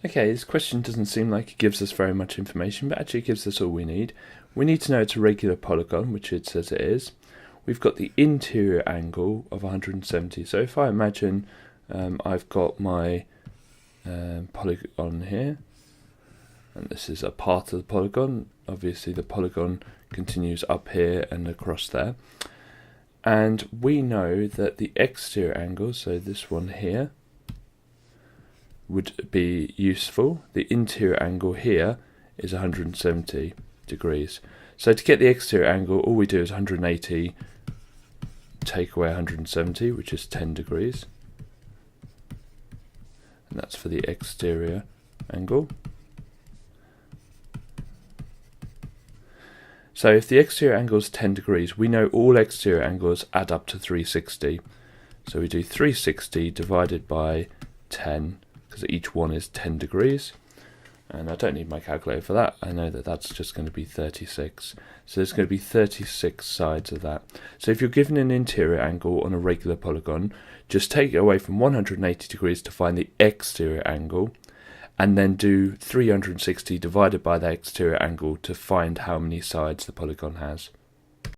Okay, this question doesn't seem like it gives us very much information, but actually it gives us all we need. We need to know it's a regular polygon, which it says it is. We've got the interior angle of 170. So if I imagine I've got my polygon here, and this is a part of the polygon. Obviously the polygon continues up here and across there. And we know that the exterior angle, so this one here, would be useful. The interior angle here is 170 degrees. So to get the exterior angle, all we do is 180 take away 170, which is 10 degrees. And that's for the exterior angle. So if the exterior angle is 10 degrees, we know all exterior angles add up to 360. So we do 360 divided by 10, because each one is 10 degrees. And I don't need my calculator for that. I know that that's just going to be 36. So there's going to be 36 sides of that. So if you're given an interior angle on a regular polygon, just take it away from 180 degrees to find the exterior angle, and then do 360 divided by the exterior angle to find how many sides the polygon has.